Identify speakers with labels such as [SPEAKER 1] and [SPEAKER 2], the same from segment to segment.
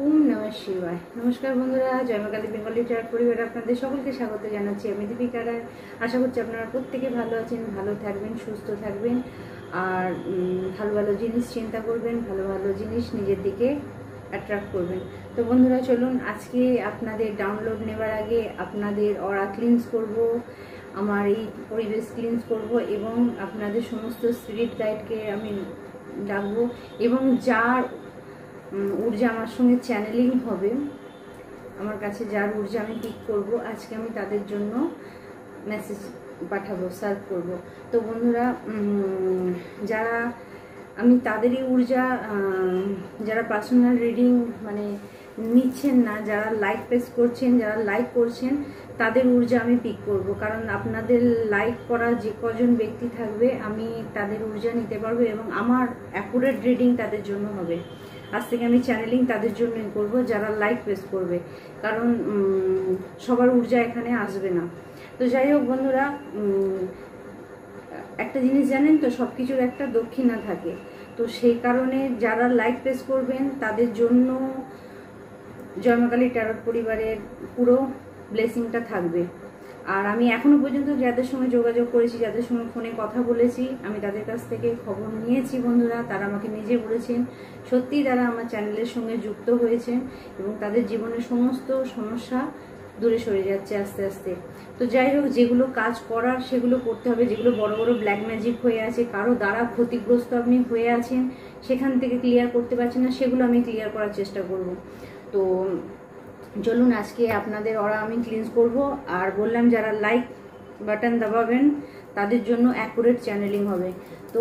[SPEAKER 1] ওম নমঃ শিবায়। নমস্কার বন্ধুরা, জয় মা কালী বেঙ্গলি ট্যারট পরিবারে আপনাদের সকলকে স্বাগত জানাচ্ছি। আমি দীপিকা রায়। আশা করছি আপনারা প্রত্যেকে ভালো আছেন, ভালো থাকবেন, সুস্থ থাকবেন, আর ভালো ভালো জিনিস চিন্তা করবেন, ভালো ভালো জিনিস নিজের দিকে অ্যাট্রাক্ট করবেন। তো বন্ধুরা চলুন, আজকে আপনাদের ডাউনলোড নেওয়ার আগে আপনাদের অরা ক্লিনস করব, আমার এই পরিবেশ ক্লিনস করব এবং আপনাদের সমস্ত স্পিরিট গাইডকে আমি ডাকবো এবং যার ঊর্জা আমার সঙ্গে চ্যানেলিং হবে, আমার কাছে যার ঊর্জা আমি পিক করব, আজকে আমি তাদের জন্য মেসেজ পাঠাবো, সার্ভ করব। তো বন্ধুরা, যারা আমি তাদেরই ঊর্জা, যারা পার্সোনাল রিডিং মানে নিচ্ছেন না, যারা লাইক প্রেস করছেন, যারা লাইক করছেন, তাদের ঊর্জা আমি পিক করব। কারণ আপনাদের লাইক করা যে কজন ব্যক্তি থাকবে, আমি তাদের ঊর্জা নিতে পারবো এবং আমার অ্যাকুরেট রিডিং তাদের জন্য হবে। আজ থেকে আমি চ্যানেলিং তাদের জন্যই করব, যারা লাইক প্রেস করবে, কারণ সবার ঊর্জা এখানে আসবে না। তো যাই হোক বন্ধুরা, একটা জিনিস জানেন তো, সব কিছুর একটা দক্ষিণা থাকে। তো সেই কারণে যারা লাইক প্রেস করবেন তাদের জন্য জয় মা কালী ট্যারট পরিবারের পুরো ব্লেসিংটা থাকবে। আর আমি এখনো পর্যন্ত যাদের সঙ্গে যোগাযোগ করেছি, যাদের সঙ্গে ফোনে কথা বলেছি, আমি তাদের কাছ থেকে খবর নিয়েছি বন্ধুরা। তারা আমাকে নিজে বলেছেন সত্যিই তারা আমার চ্যানেলের সঙ্গে যুক্ত হয়েছেন এবং তাদের জীবনের সমস্ত সমস্যা দূরে সরে যাচ্ছে আস্তে আস্তে। তো যাই হোক, যেগুলো কাজ করার সেগুলো করতে হবে। যেগুলো বড় বড় ব্ল্যাক ম্যাজিক হয়ে আছে, কারো দ্বারা ক্ষতিগ্রস্ত আপনি হয়ে আছেন, সেখান থেকে ক্লিয়ার করতে পারছেন না, সেগুলো আমি ক্লিয়ার করার চেষ্টা করব। তো চলুন, আজকে আপনাদের অরা আমি ক্লিনস করব। আর বললাম, যারা লাইক বাটন দাবাবেন তাদের জন্য অ্যাকুরেট চ্যানেলিং হবে। তো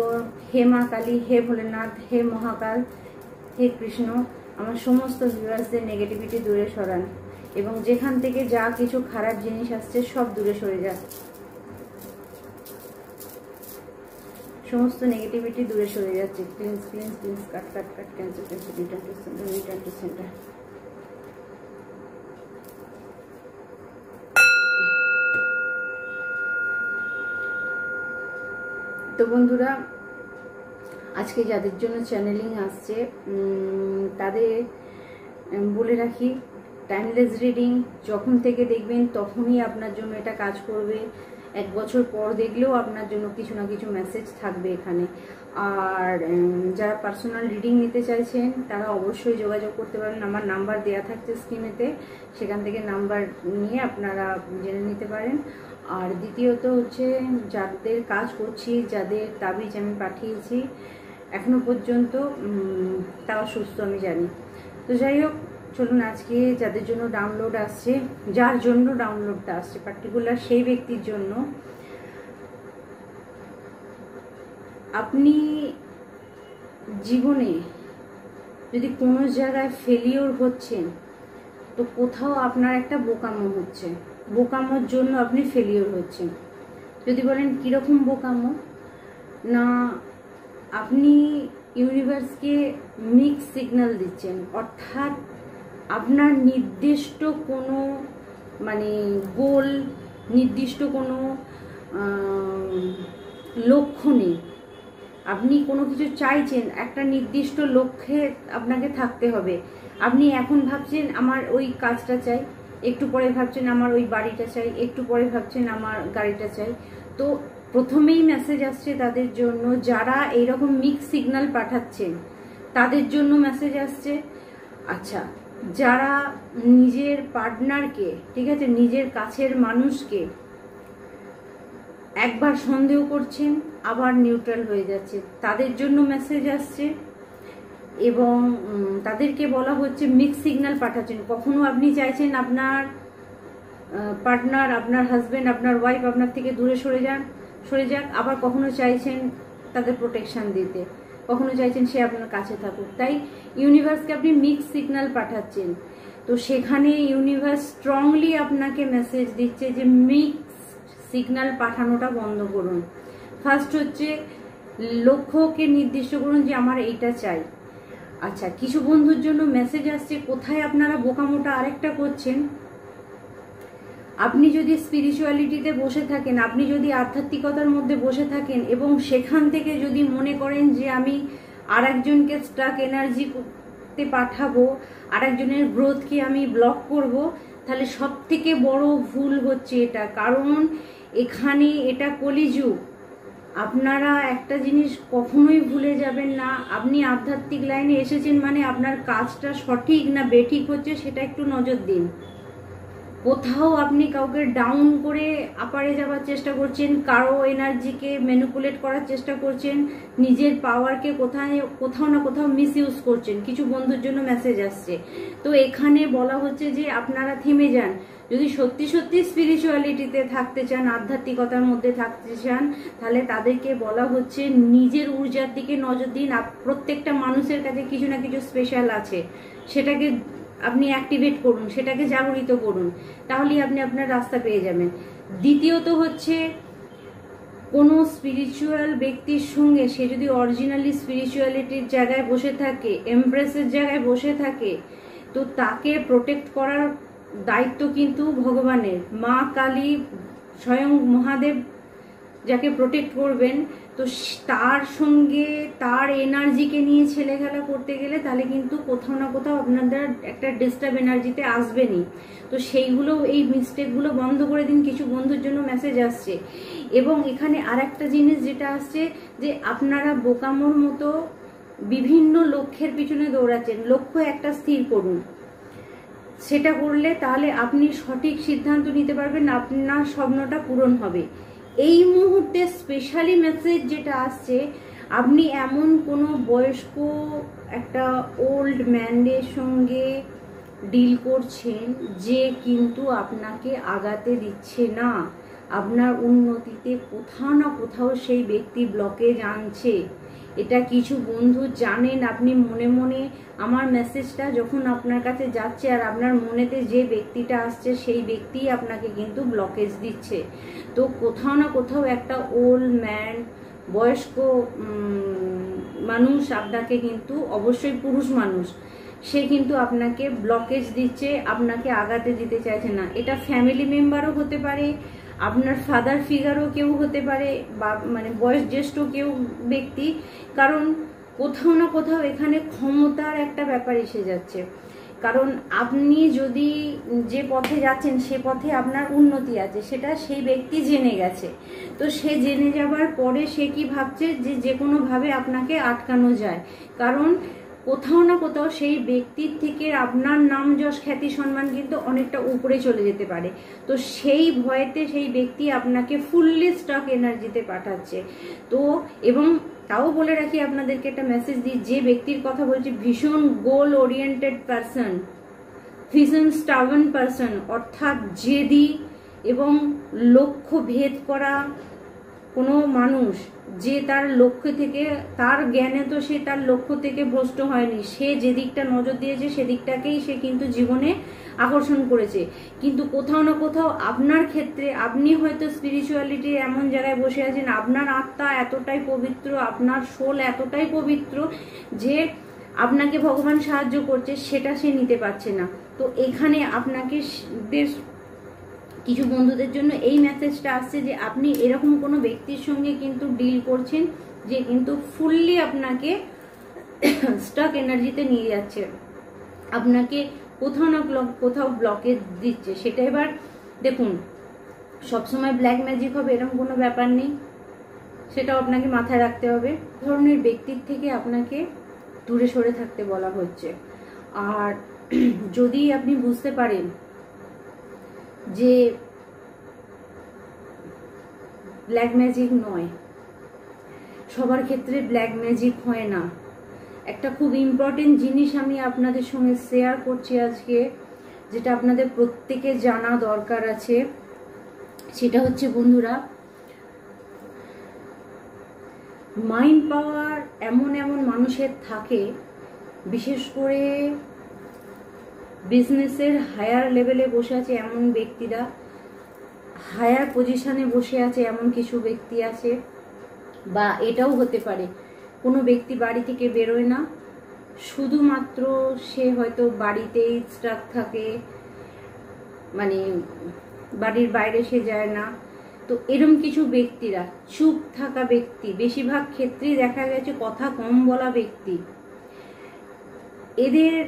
[SPEAKER 1] হে মা কালী, হে ভোলেনাথ, হে মহাকাল, হে কৃষ্ণ, আমার সমস্ত ভিউয়ার্সদের নেগেটিভিটি দূরে সরান এবং যেখান থেকে যা কিছু খারাপ জিনিস আসছে সব দূরে সরে যাক। সমস্ত নেগেটিভিটি দূরে সরে যাচ্ছে। Cleanse cleanse cleanse, cut cut cut, cancel cancel, return to centre, return to centre. তো বন্ধুরা, আজকে যাদের জন্য চ্যানেলিং আসছে তাদের বলে রাখি, টাইমলেস রিডিং যখন থেকে দেখবেন তখনই আপনার জন্য এটা কাজ করবে। 1 বছর পর দেখলেও আপনার জন্য কিছু না কিছু মেসেজ থাকবে এখানে। আর যারা পার্সোনাল রিডিং নিতে চাইছেন তারা অবশ্যই যোগাযোগ করতে পারেন। আমার নাম্বার দেওয়া থাকছে স্ক্রিনেতে, সেখান থেকে নাম্বার নিয়ে আপনারা জেনে নিতে পারেন। আর দ্বিতীয়ত হচ্ছে, যাদের কাজ করছি, যাদের তাবিজ আমি পাঠিয়েছি এখনো পর্যন্ত তারা সুস্থ আমি জানি। তো যাই হোক, চলুন আজকে যাদের জন্য ডাউনলোড আসছে, যার জন্য ডাউনলোডটা আসছে পার্টিকুলার সেই ব্যক্তির জন্য, আপনি জীবনে যদি কোনো জায়গায় ফেলিওর হচ্ছেন, তো কোথাও আপনার একটা বোকামো হচ্ছে, বোকামোর জন্য আপনি ফেলিওর হচ্ছেন। যদি বলেন কীরকম বোকামো, না আপনি ইউনিভার্সকে মিক্স সিগন্যাল দিচ্ছেন, অর্থাৎ আপনার নির্দিষ্ট কোনো মানে গোল, নির্দিষ্ট কোনো লক্ষ্য নেই। আপনি কোনো কিছু চাইছেন, একটা নির্দিষ্ট লক্ষ্যে আপনাকে থাকতে হবে। আপনি এখন ভাবছেন আমার ওই কাজটা চাই, একটু পরে ভাবছেন আমার ওই বাড়িটা চাই, একটু পরে ভাবছেন আমার গাড়িটা চাই। তো প্রথমেই মেসেজ আসছে তাদের জন্য, যারা এইরকম মিক্স সিগন্যাল পাঠাচ্ছেন তাদের জন্য মেসেজ আসছে। আচ্ছা, যারা নিজের পার্টনারকে, ঠিক আছে, নিজের কাছের মানুষকে একবার সন্দেহ করছেন আবার নিউট্রাল হয়ে যাচ্ছে, তাদের জন্য মেসেজ আসছে। এবং তাদেরকে বলা হচ্ছে মিক্স সিগন্যাল পাঠাচ্ছেন। কখনো আপনি চাইছেন আপনার পার্টনার, আপনার হাজবেন্ড, আপনার ওয়াইফ আপনার থেকে দূরে সরে যাক, আবার কখনো চাইছেন তাদের প্রোটেকশন দিতে, কখনো চাইছেন সে আপনার কাছে থাকুক। তাই ইউনিভার্সকে আপনি মিক্স সিগন্যাল পাঠাচ্ছেন। তো সেখানে ইউনিভার্স স্ট্রংলি আপনাকে মেসেজ দিচ্ছে যে মিক্স সিগন্যাল পাঠানোটা বন্ধ করুন। ফার্স্ট হচ্ছে লক্ষ্যকে নির্দিষ্ট করুন যে আমার এইটা চাই। আচ্ছা, কিছু বন্ধুর জন্য মেসেজ আসছে, কোথায় আপনারা বোকামোটা আরেকটা করছেন। আপনি যদি স্পিরিচুয়ালিটিতে বসে থাকেন, আপনি যদি আধ্যাত্মিকতার মধ্যে বসে থাকেন এবং সেখান থেকে যদি মনে করেন যে আমি আর একজনকে স্টাক এনার্জি করতে পাঠাবো, আরেকজনের গ্রোথকে আমি ব্লক করব, তাহলে সব থেকে বড় ভুল হচ্ছে এটা। কারণ এখানে এটা কলিযুগ। আপনারা একটা জিনিস কখনোই ভুলে যাবেন না, আপনি আধ্যাত্মিক লাইনে এসেছেন মানে আপনার কাজটা সঠিক না বেঠিক হচ্ছে সেটা একটু নজর দিন। কোথাও আপনি কাউকে ডাউন করে আপারে যাওয়ার চেষ্টা করছেন, কারো এনার্জিকে ম্যানিপুলেট করার চেষ্টা করছেন, নিজের পাওয়ারকে কোথাও না কোথাও মিস ইউজ করছেন। কিছু বন্ধুর জন্য মেসেজ আসছে। তো এখানে বলা হচ্ছে যে আপনারা থেমে যান। যদি সত্যি সত্যি স্পিরিচুয়ালিটিতে থাকতে চান, আধ্যাত্মিকতার মধ্যে থাকতে চান, তাহলে তাদেরকে বলা হচ্ছে নিজের ঊর্জার দিকে নজর দিন। প্রত্যেকটা মানুষের কাছে কিছু না কিছু স্পেশাল আছে, সেটাকে আপনি অ্যাক্টিভেট করুন, সেটাকে জাগরিত করুন, তাহলেই আপনি আপনার রাস্তা পেয়ে যাবেন। দ্বিতীয়ত হচ্ছে, কোনো স্পিরিচুয়াল ব্যক্তির সঙ্গে সে যদি অরিজিনালি স্পিরিচুয়ালিটির জায়গায় বসে থাকে, এমপ্রেসের জায়গায় বসে থাকে, তো তাকে প্রোটেক্ট করার দায়িত্ব কিন্তু ভগবানের। মা কালী, স্বয়ং মহাদেব যাকে প্রোটেক্ট করবেন, তো তার সঙ্গে তার এনার্জিকে নিয়ে ছেলেখেলা করতে গেলে তাহলে কিন্তু কোথাও না কোথাও আপনাদের একটা ডিস্টার্ব এনার্জিতে আসবেনই। তো সেইগুলো, এই মিস্টেকগুলো বন্ধ করে দিন। কিছু বন্ধুর জন্য মেসেজ আসছে। এবং এখানে আর একটা জিনিস যেটা আসছে, যে আপনারা বোকামোর মতো বিভিন্ন লক্ষ্যের পিছনে দৌড়াচ্ছেন। লক্ষ্য একটা স্থির করুন, সেটা করলে তাহলে আপনি সঠিক সিদ্ধান্ত নিতে পারবেন, আপনার স্বপ্নটা পূরণ হবে। এই মুহূর্তে স্পেশালি মেসেজ যেটা আসছে, আপনি এমন কোনো বয়স্ক একটা ওল্ড ম্যানের সঙ্গে ডিল করছেন যে কিন্তু আপনাকে আগাতে দিচ্ছে না, আপনার উন্নতিতে কোথাও না কোথাও সেই ব্যক্তি ব্লকেজ আনছে। এটা কিছু বন্ধু জানেন। আপনি মনে মনে, আমার মেসেজটা যখন আপনার কাছে যাচ্ছে আর আপনার মনেতে যে ব্যক্তিটা আসছে সেই ব্যক্তি আপনাকে কিন্তু ব্লকেজ দিচ্ছে। তো কোথাও না কোথাও একটা ওল্ড ম্যান, বয়স্ক মানুষ আপনাকে কিন্তু, অবশ্যই পুরুষ মানুষ, সে কিন্তু আপনাকে ব্লকেজ দিচ্ছে, আপনাকে আগাতে দিতে চাইছে না। এটা ফ্যামিলি মেম্বারও হতে পারে, আপনার ফাদার ফিগারও কেউ হতে পারে, বা মানে বয়োজ্যেষ্ঠ কেউ ব্যক্তি। কারণ কোথাও না কোথাও এখানে ক্ষমতার একটা ব্যাপার এসে যাচ্ছে। কারণ আপনি যদি যে পথে যাচ্ছেন সে পথে আপনার উন্নতি আছে, সেটা সেই ব্যক্তি জেনে গেছে। তো সে জেনে যাবার পরে সে কি ভাবছে, যে কোনোভাবে আপনাকে আটকানো যায়। কারণ কোথাও না কোথাও সেই ব্যক্তির থেকে আপনার নাম, যশ, খ্যাতি, সম্মান কিন্তু অনেকটা উপরে চলে যেতে পারে। তো সেই ভয়েতে সেই ব্যক্তি আপনাকে ফুললি স্টক এনার্জিতে পাঠাচ্ছে। তো এবং তাও বলে রাখি, আপনাদেরকে একটা মেসেজ দিই, যে ব্যক্তির কথা বলছি ভীষণ গোল ওরিয়েন্টেড পারসন, ভীষণ স্টাবন পারসন, অর্থাৎ জেদি এবং লক্ষ্য ভেদ করা কোনো মানুষ, যে তার লক্ষ্য থেকে, তার জ্ঞানে তো সে তার লক্ষ্য থেকে ভ্রষ্ট হয়নি। সে যে দিকটা নজর দিয়েছে সেদিকটাকেই সে কিন্তু জীবনে আকর্ষণ করেছে। কিন্তু কোথাও না কোথাও আপনার ক্ষেত্রে, আপনি হয়তো স্পিরিচুয়ালিটির এমন জায়গায় বসে আছেন, আপনার আত্মা এতটাই পবিত্র, আপনার সোল এতটাই পবিত্র যে আপনাকে ভগবান সাহায্য করছে, সেটা সে নিতে পারছে না। তো এখানে আপনাকে কিছু বন্ধুদের জন্য এই মেসেজটা আসছে যে আপনি এরকম কোনো ব্যক্তির সঙ্গে কিন্তু ডিল করছেন যে কিন্তু ফুললি আপনাকে স্টক এনার্জিতে নিয়ে যাচ্ছে, আপনাকে কোথাও না কোথাও ব্লকেজ দিচ্ছে। সেটা এবার দেখুন, সবসময় ব্ল্যাক ম্যাজিক হবে এরকম কোনো ব্যাপার নেই, সেটাও আপনাকে মাথায় রাখতে হবে। ধরনের ব্যক্তির থেকে আপনাকে দূরে সরে থাকতে বলা হচ্ছে। আর যদি আপনি বুঝতে পারেন যে ব্ল্যাক ম্যাজিক নয়, সবার ক্ষেত্রে ব্ল্যাক ম্যাজিক হয় না। একটা খুব ইম্পর্টেন্ট জিনিস আমি আপনাদের সঙ্গে শেয়ার করছি আজকে, যেটা আপনাদের প্রত্যেকে জানা দরকার আছে। সেটা হচ্ছে বন্ধুরা, মাইন্ড পাওয়ার এমন এমন মানুষের থাকে, বিশেষ করে বিজনেসের হায়ার লেভেলে বসে আছে এমন ব্যক্তিরা, হায়ার পজিশনে বসে আছে এমন কিছু ব্যক্তি আছে, বা এটাও হতে পারে কোনো ব্যক্তি বাড়ি থেকে বেরোয় না, শুধুমাত্র সে হয়তো বাড়িতেই স্টাক থাকে, মানে বাড়ির বাইরে সে যায় না। তো এরকম কিছু ব্যক্তিরা, চুপ থাকা ব্যক্তি, বেশিরভাগ ক্ষেত্রেই দেখা গেছে কথা কম বলা ব্যক্তি, এদের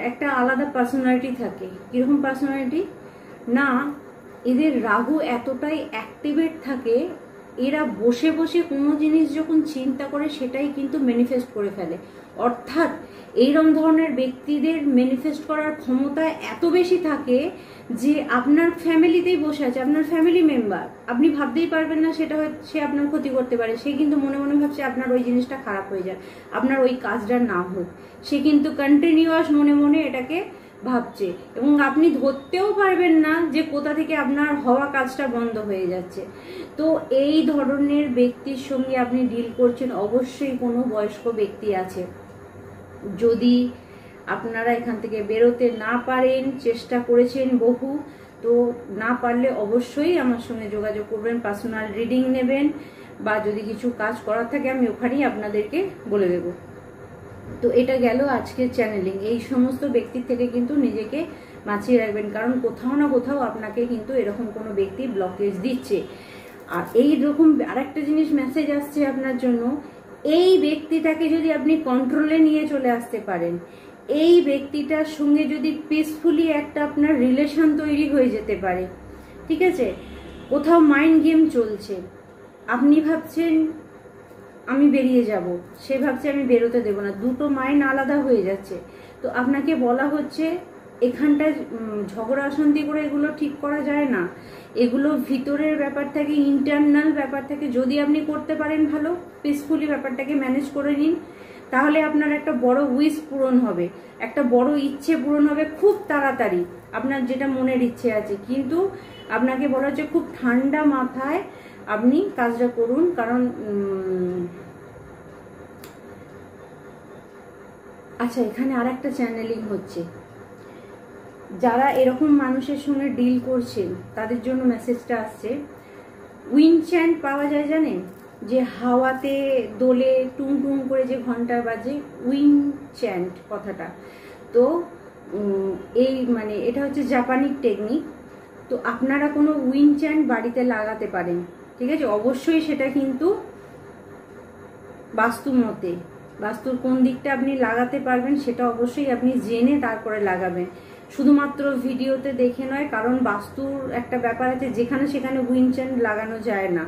[SPEAKER 1] একটা আলাদা পার্সোনালিটি থাকে। কিরকম পার্সোনালিটি না, এদের রাহু এতটাই অ্যাক্টিভেট থাকে, এরা বসে বসে কোনো জিনিস যখন চিন্তা করে সেটাই কিন্তু ম্যানিফেস্ট করে ফেলে। অর্থাৎ এইরকম ধরনের ব্যক্তিদের ম্যানিফেস্ট করার ক্ষমতা এত বেশি থাকে যে আপনার ফ্যামিলিতেই বসে আছে, আপনার ফ্যামিলি মেম্বার, আপনি ভাবতেই পারবেন না সেটা সে আপনার ক্ষতি করতে পারে। সে কিন্তু মনে মনে ভাবছে আপনার ওই জিনিসটা খারাপ হয়ে যায়, আপনার ওই কাজটা না হোক, সে কিন্তু কন্টিনিউয়াস মনে মনে এটাকে ভাবছে, এবং আপনি ধরতেও পারবেন না যে কোথা থেকে আপনার হওয়া কাজটা বন্ধ হয়ে যাচ্ছে। তো এই ধরনের ব্যক্তির সঙ্গে আপনি ডিল করছেন, অবশ্যই কোনো বয়স্ক ব্যক্তি আছে। যদি আপনারা এখান থেকে বেরোতে না পারেন, চেষ্টা করেছেন বহু, তো না পারলে অবশ্যই আমার সঙ্গে যোগাযোগ করবেন, পার্সোনাল রিডিং নেবেন, বা যদি কিছু কাজ করার থাকে আমি ওখানেই আপনাদেরকে বলে দেব। তো এটা গেল আজকের চ্যানেলিং। এই সমস্ত ব্যক্তির থেকে কিন্তু নিজেকে বাঁচিয়ে রাখবেন, কারণ কোথাও না কোথাও আপনাকে কিন্তু এরকম কোনো ব্যক্তি ব্লকেজ দিচ্ছে। আর এই রকম আরেকটা জিনিস মেসেজ আসছে আপনার জন্য, এই ব্যক্তিটাকে যদি আপনি কন্ট্রোলে নিয়ে চলে আসতে পারেন, এই ব্যক্তিটার সঙ্গে যদি পিসফুলি একটা আপনার রিলেশন তৈরি হয়ে যেতে পারে, ঠিক আছে, কোথাও মাইন্ড গেম চলছে, আপনি ভাবছেন আমি বেরিয়ে যাব, সে ভাবছে আমি বেরোতে দেবো না, দুটো মাইন্ড আলাদা হয়ে যাচ্ছে, তো আপনাকে বলা হচ্ছে এখানটায় ঝগড়া অশান্তি করে এগুলো ঠিক করা যায় না, এগুলো ভিতরের ব্যাপার থাকে, ইন্টারনাল ব্যাপার থাকে। যদি আপনি করতে পারেন ভালো, পিসফুলি ব্যাপারটাকে ম্যানেজ করে নিন, তাহলে আপনার একটা বড় উইশ পূরণ হবে, একটা বড় ইচ্ছে পূরণ হবে খুব তাড়াতাড়ি, আপনার যেটা মনের ইচ্ছে আছে। কিন্তু আপনাকে বলা হচ্ছে খুব ঠান্ডা মাথায় আপনি কাজটা করুন, কারণ আচ্ছা, এখানে আর একটা চ্যানেলিং হচ্ছে, যারা এরকম মানুষের সঙ্গে ডিল করছেন তাদের জন্য মেসেজটা আসছে। উইন্ড চ্যান্ট পাওয়া যায় জানেন, যে হাওয়াতে দোলে টুং টুং করে যে ঘন্টা বাজে, উইন্ড চ্যান্ট কথাটা। তো এই মানে এটা হচ্ছে জাপানিক টেকনিক। তো আপনারা কোনো উইন্ড চ্যান্ট বাড়িতে লাগাতে পারেন, ঠিক আছে, অবশ্যই সেটা কিন্তু বাস্তু মতে, বাস্তুর কোন দিকটা আপনি লাগাতে পারবেন সেটা অবশ্যই আপনি জেনে তারপরে লাগাবেন, শুধুমাত্র ভিডিওতে দেখে নয়, কারণ বাস্তুর একটা ব্যাপার আছে, যেখানে সেখানে উইন্ড চ্যান্ট লাগানো যায় না,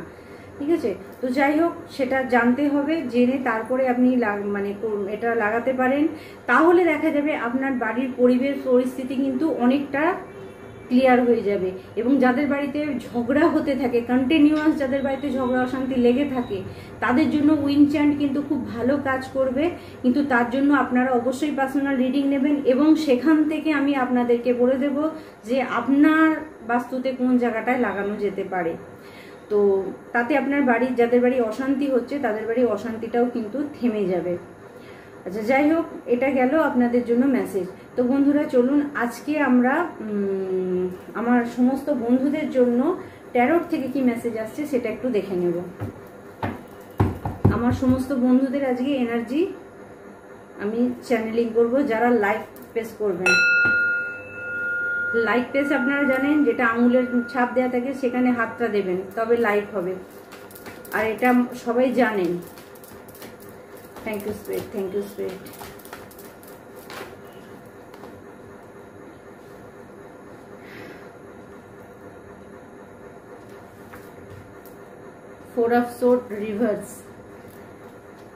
[SPEAKER 1] ঠিক আছে। তো যাই হোক, সেটা জানতে হবে, জেনে তারপরে আপনি মানে এটা লাগাতে পারেন, তাহলে দেখা যাবে আপনার বাড়ির পরিবেশ পরিস্থিতি কিন্তু অনেকটা ক্লিয়ার হয়ে যাবে। এবং যাদের বাড়িতে ঝগড়া হতে থাকে কন্টিনিউয়াস, যাদের বাড়িতে ঝগড়া অশান্তি লেগে থাকে, তাদের জন্য উইন্ড চ্যান্ট কিন্তু খুব ভালো কাজ করবে। কিন্তু তার জন্য আপনারা অবশ্যই পার্সোনাল রিডিং নেবেন, এবং সেখান থেকে আমি আপনাদেরকে বলে দেব যে আপনার বাস্তুতে কোন জায়গাটায় লাগানো যেতে পারে। তো তাতে আপনার বাড়ির, যাদের বাড়ি অশান্তি হচ্ছে তাদের বাড়ির অশান্তিটাও কিন্তু থেমে যাবে। আচ্ছা, যাই হোক, এটা গেল আপনাদের জন্য মেসেজ। তো বন্ধুরা চলুন আজকে আমরা আমার সমস্ত বন্ধুদের জন্য ট্যারোট থেকে কি মেসেজ আসছে সেটা একটু দেখে নেব। আমার সমস্ত বন্ধুদের আজকে এনার্জি আমি চ্যানেলিং করব, যারা লাইক প্রেস করবেন। লাইক প্রেস আপনারা জানেন, যেটা আঙুলের ছাপ দেওয়া থাকে সেখানে হাতটা দেবেন, তবে লাইক হবে, আর এটা সবাই জানেন। Thank you spirit, thank you spirit. Four of sword reverse.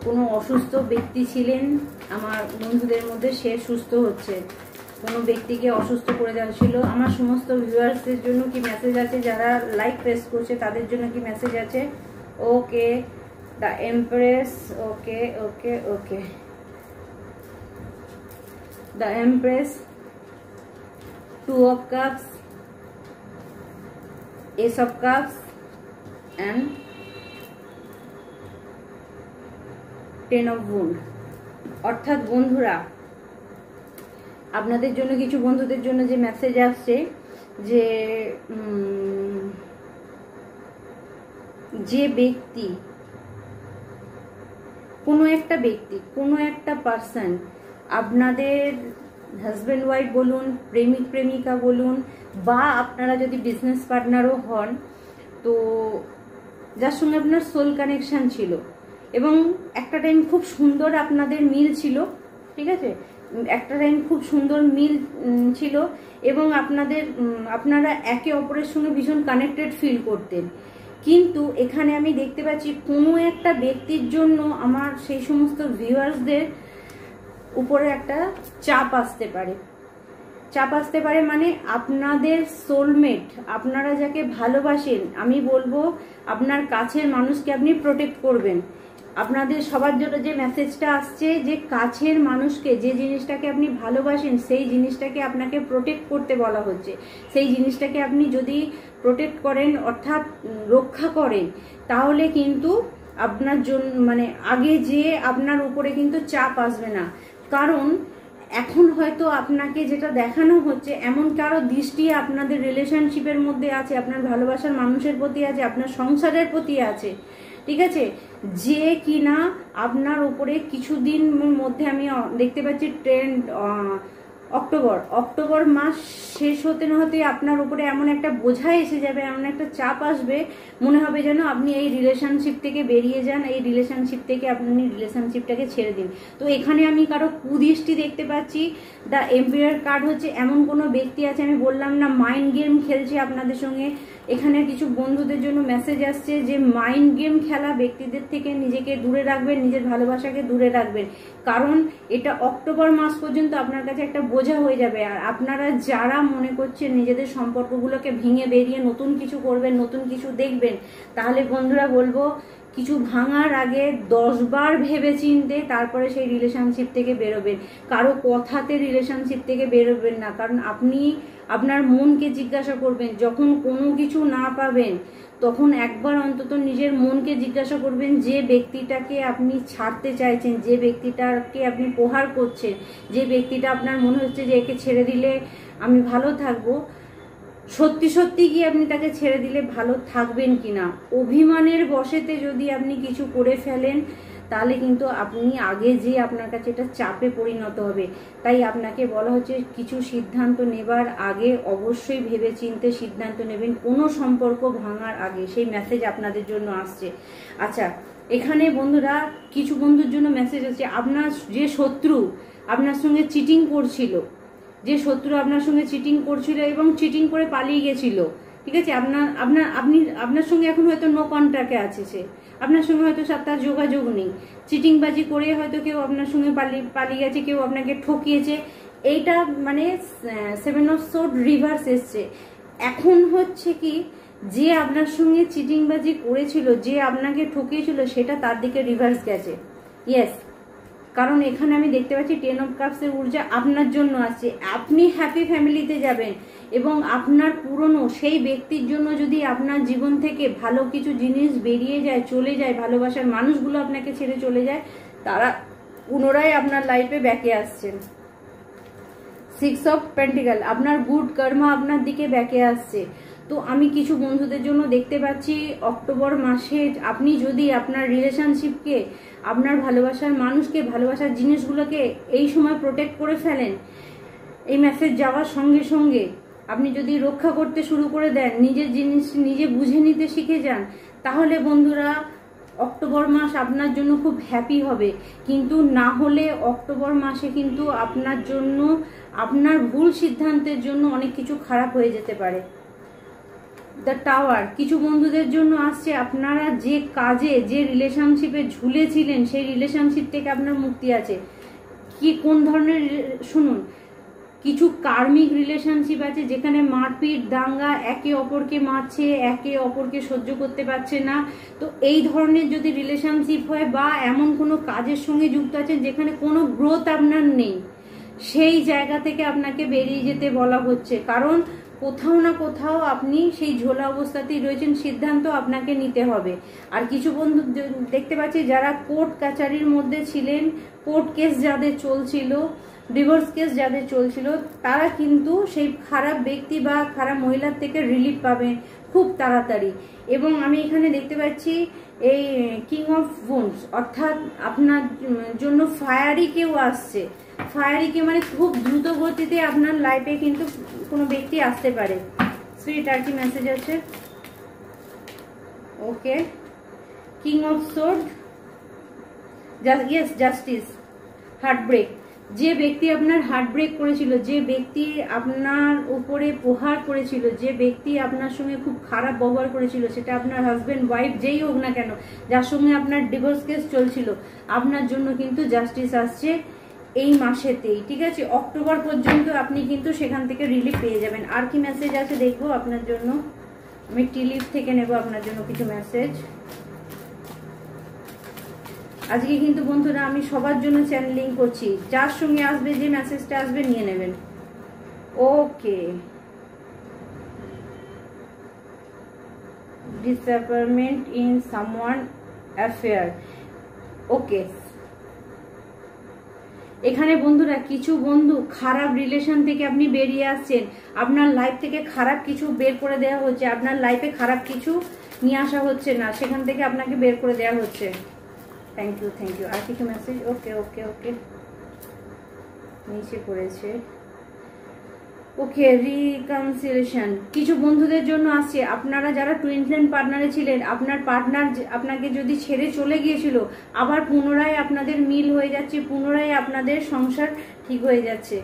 [SPEAKER 1] কোনো অসুস্থ ব্যক্তি ছিলেন আমার বন্ধুদের মধ্যে, সে সুস্থ হচ্ছে। কোনো ব্যক্তিকে অসুস্থ করে দেওয়া ছিল। আমার সমস্ত ভিউয়ার্সদের জন্য কি মেসেজ আছে, যারা লাইক প্রেস করছে তাদের জন্য কি মেসেজ আছে? Okay, the empress, okay okay okay, the empress, two of cups, ace of cups and ten of wands. অর্থাৎ বন্ধুরা, আপনাদের জন্য, কিছু বন্ধুদের জন্য যে মেসেজ আসছে, যে যে ব্যক্তি, কোনো একটা ব্যক্তি, কোনো একটা পার্সন, আপনাদের হাজব্যান্ড ওয়াইফ বলুন, প্রেমিক প্রেমিকা বলুন, বা আপনারা যদি বিজনেস পার্টনারও হন, তো যার সঙ্গে আপনার সোল কানেকশন ছিল এবং একটা টাইম খুব সুন্দর আপনাদের মিল ছিল, ঠিক আছে, একটা টাইম খুব সুন্দর মিল ছিল এবং আপনারা একে অপরের সঙ্গে ভীষণ কানেক্টেড ফিল করতেন। কিন্তু এখানে আমি দেখতে পাচ্ছি কোনো একটা ব্যক্তির জন্য আমার সেই সমস্ত ভিউয়ার্সদের উপরে একটা চাপ আসতে পারে। চাপ আসতে পারে মানে আপনাদের সোলমেট, আপনারা যাকে ভালোবাসেন, আমি বলবো আপনার কাছের মানুষকে আপনি প্রোটেক্ট করবেন। আপনাদের সবার জন্য যে মেসেজটা আসছে যে কাছের মানুষকে, যে জিনিসটাকে আপনি ভালোবাসেন সেই জিনিসটাকে আপনাকে প্রোটেক্ট করতে বলা হচ্ছে। সেই জিনিসটাকে আপনি যদি প্রোটেক্ট করেন অর্থাৎ রক্ষা করেন, তাহলে কিন্তু আপনার জন্য মানে আগে যে আপনার উপরে কিন্তু চাপ আসবে না। কারণ এখন হয়তো আপনাকে যেটা দেখানো হচ্ছে এমন কারো দৃষ্টি আপনাদের রিলেশনশিপের মধ্যে আছে, আপনার ভালোবাসার মানুষের প্রতি আছে, আপনার সংসারের প্রতি আছে, ঠিক আছে, যে কিনা আপনার উপরে কিছুদিনের মধ্যে আমি দেখতে পাচ্ছি ট্রেন্ড অক্টোবর মাস শেষ হতে না হতে আপনার উপরে এমন একটা বোঝা এসে যাবে, এমন একটা চাপ আসবে, মনে হবে যেন আপনি এই রিলেশনশিপ থেকে বেরিয়ে যান, এই রিলেশনশিপ থেকে আপনি রিলেশনশিপটাকে ছেড়ে দিন। তো এখানে আমি কারো কুদৃষ্টি দেখতে পাচ্ছি। দ্য এম্পায়ার কার্ড হচ্ছে এমন কোনো ব্যক্তি আছে, আমি বললাম না মাইন্ড গেম খেলছে আপনাদের সঙ্গে। এখানে কিছু বন্ধুদের জন্য মেসেজ আসছে যে মাইন্ড গেম খেলা ব্যক্তিদের থেকে নিজেকে দূরে রাখবেন, নিজের ভালোবাসাকে দূরে রাখবেন, কারণ এটা অক্টোবর মাস পর্যন্ত আপনার কাছে একটা বোঝা হয়ে যাবে। আর আপনারা যারা মনে করছেন নিজেদের সম্পর্কগুলোকে ভেঙে বেরিয়ে নতুন কিছু করবেন, নতুন কিছু দেখবেন, তাহলে বন্ধুরা বলবো কিছু ভাঙার আগে 10 বার ভেবে চিনতে তারপরে সেই রিলেশনশিপ থেকে বেরোবেন। কারো কথাতে রিলেশনশিপ থেকে বেরোবেন না, কারণ আপনি আপনার মনকে জিজ্ঞাসা করবেন। যখন কোনো কিছু না পাবেন তখন একবার অন্তত নিজের মনকে জিজ্ঞাসা করবেন, যে ব্যক্তিটাকে আপনি ছাড়তে চাইছেন, যে ব্যক্তিটাকে আপনি প্রহার করছেন, যে ব্যক্তিটা আপনার মনে হচ্ছে যে একে ছেড়ে দিলে আমি ভালো থাকবো, সত্যি সত্যি কি আপনি তাকে ছেড়ে দিলে ভালো থাকবেন কিনা। অভিমানের বশেতে যদি আপনি কিছু করে ফেলেন তাহলে কিন্তু আপনি আগে যে আপনার কাছে এটা চাপে পরিণত হবে। তাই আপনাকে বলা হচ্ছে কিছু সিদ্ধান্ত নেবার আগে অবশ্যই ভেবে চিন্তে সিদ্ধান্ত নেবেন, কোনো সম্পর্ক ভাঙার আগে। সেই মেসেজ আপনাদের জন্য আসছে। আচ্ছা, এখানে বন্ধুরা কিছু বন্ধুর জন্য মেসেজ আসছে, আপনার যে শত্রু আপনার সঙ্গে চিটিং করছিল, যে শত্রু আপনার সঙ্গে চিটিং করছিল এবং চিটিং করে পালিয়ে গেছিল, ঠিক আছে, আপনার সঙ্গে এখন হয়তো নো কন্ট্যাক্টে আছে, সে আপনার সঙ্গে হয়তো তার যোগাযোগ নেই, চিটিংবাজি করে হয়তো কেউ আপনার সঙ্গে পালিয়ে গেছে, কেউ আপনাকে ঠকিয়েছে। এইটা মানে 7 অফ সোর্ড রিভার্স এসছে। এখন হচ্ছে কি, যে আপনার সঙ্গে চিটিংবাজি করেছিল, যে আপনাকে ঠকিয়েছিল, সেটা তার দিকে রিভার্স গেছে। ইয়েস, কারণ এখানে আমি দেখতে পাচ্ছি 10 অফ কাপসের ঊর্জা আপনার জন্য আছে। আপনি হ্যাপি ফ্যামিলিতে যাবেন এবং আপনার পুরনো সেই ব্যক্তির জন্য যদি আপনার জীবন থেকে ভালো কিছু জিনিস বেরিয়ে যায়, চলে যায়, ভালোবাসার মানুষগুলো আপনাকে ছেড়ে চলে যায়, তারা পুনরায় আপনার লাইফে ব্যাকে আসছেন। 6 অফ পেন্টিকল, আপনার গুড কর্মা আপনার দিকে ব্যাকে আসছে। তো আমি কিছু বন্ধুদের জন্য দেখতে পাচ্ছি অক্টোবর মাসে আপনি যদি আপনার রিলেশনশিপকে, আপনার ভালোবাসার মানুষকে, ভালোবাসার জিনিসগুলোকে এই সময় প্রোটেক্ট করে ফেলেন, এই মেসেজ যাওয়ার সঙ্গে সঙ্গে আপনি যদি রক্ষা করতে শুরু করে দেন, নিজের জিনিস নিজে বুঝে নিতে শিখে যান, তাহলে বন্ধুরা অক্টোবর মাস আপনার জন্য খুব হ্যাপি হবে। কিন্তু না হলে অক্টোবর মাসে কিন্তু আপনার জন্য, আপনার ভুল সিদ্ধান্তের জন্য অনেক কিছু খারাপ হয়ে যেতে পারে। দ্য টাওয়ার, কিছু বন্ধুদের জন্য আসছে আপনারা যে কাজে, যে রিলেশনশিপে ঝুলেছিলেন, সেই রিলেশনশিপ থেকে আপনার মুক্তি আছে। কি কোন ধরনের শুনুন, কিছু কার্মিক রিলেশনশিপ আছে যেখানে মারপিট, দাঙ্গা, একে অপরকে মারছে, একে অপরকে সহ্য করতে পারছে না। তো এই ধরনের যদি রিলেশনশিপ হয় বা এমন কোনো কাজের সঙ্গে যুক্ত আছেন যেখানে কোনো গ্রোথ আপনার নেই, সেই জায়গা থেকে আপনাকে বেরিয়ে যেতে বলা হচ্ছে। কারণ কোথাও না কোথাও আপনি সেই ঝোলা অবস্থাতেই রয়েছেন, সিদ্ধান্ত আপনাকে নিতে হবে। আর কিছু বন্ধু দেখতে পাচ্ছি যারা কোর্ট কাচারির মধ্যে ছিলেন, কোর্ট কেস যাদের চলছিল, ডিভোর্স কেস যাদের চলছিল, তারা কিন্তু সেই খারাপ ব্যক্তি বা খারাপ মহিলার থেকে রিলিফ পাবে খুব তাড়াতাড়ি। এবং আমি এখানে দেখতে পাচ্ছি এই কিং অফ ওয়ান্ডস, অর্থাৎ আপনার জন্য ফায়ারি কেউ আসছে। ফায়ারি কেউ মানে খুব দ্রুত গতিতে আপনার লাইফে কিন্তু কোনো ব্যক্তি আসতে পারে। সুইট, আর কি মেসেজ আছে? Okay, king of sword, yes, justice, heartbreak. যে ব্যক্তি আপনার হার্ট ব্রেক করেছিল, যে ব্যক্তি আপনার উপরে প্রহার করেছিল, যে ব্যক্তি আপনার সঙ্গে খুব খারাপ ব্যবহার করেছিল, সেটা আপনার হাজবেন্ড ওয়াইফ যেই হোক না কেন, যার সঙ্গে আপনার ডিভোর্স কেস চলছিল, আপনার জন্য কিন্তু জাস্টিস আসছে এই মাসেতেই, ঠিক আছে? অক্টোবর পর্যন্ত আপনি কিন্তু সেখান থেকে রিলিফ পেয়ে যাবেন। আর কি মেসেজ আছে দেখবো আপনার জন্য, আমি টিলিপ থেকে নেব আপনার জন্য কিছু মেসেজ। আজকে কিন্তু বন্ধুরা আমি সবার জন্য চ্যানেলিং করছি, যার সঙ্গে আসবে, যে মেসেজটা আসবে নিয়ে নেবেন। ওকে, ডিসঅ্যাপয়েন্টমেন্ট ইন সামওয়ান অ্যাফেয়ার। ওকে, এখানে বন্ধুরা কিছু বন্ধু খারাপ রিলেশন থেকে আপনি বেরিয়ে আসছেন, আপনার লাইফ থেকে খারাপ কিছু বের করে দেওয়া হচ্ছে, আপনার লাইফে খারাপ কিছু নিয়ে আসা হচ্ছে না, সেখান থেকে আপনাকে বের করে দেওয়া হচ্ছে। Thank you, thank you. আর কিছু মেসেজ? ওকে ওকে ওকে, নিচে পড়েছে। ওকে, রিকনসিলিয়েশন কিছু বন্ধুদের জন্য আসছে। আপনারা যারা টুইন ফ্লেম পার্টনারে ছিলেন, আপনার পার্টনার আপনাকে যদি ছেড়ে চলে গিয়েছিল, আবার পুনরায় আপনাদের মিল হয়ে যাচ্ছে, পুনরায় আপনাদের সংসার ঠিক হয়ে যাচ্ছে।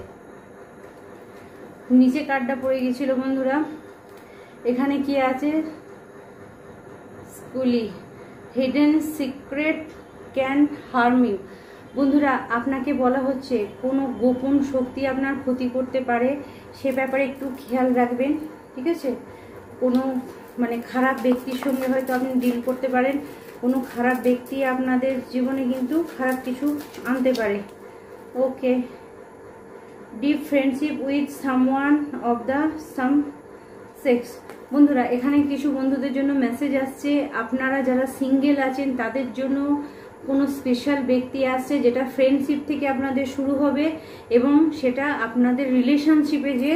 [SPEAKER 1] নিচে কার্ডটা পড়ে গিয়েছিল বন্ধুরা, এখানে কি আছে? স্কুলি, hidden secret can harm you. বন্ধুরা আপনাকে বলা হচ্ছে কোনো গোপন শক্তি আপনার ক্ষতি করতে পারে, সে ব্যাপারে একটু খেয়াল রাখবেন, ঠিক আছে? কোনো মানে খারাপ ব্যক্তির সঙ্গে হয়তো আপনি ডিল করতে পারেন, কোনো খারাপ ব্যক্তি আপনাদের জীবনে কিন্তু খারাপ কিছু আনতে পারে। Okay, deep friendship with someone of the same sex. বন্ধুরা এখানে কিছু বন্ধুদের জন্য মেসেজ আসছে, আপনারা যারা সিঙ্গেল আছেন তাদের জন্য কোনো স্পেশাল ব্যক্তি আসছে, যেটা ফ্রেন্ডশিপ থেকে আপনাদের শুরু হবে এবং সেটা আপনাদের রিলেশনশিপে যে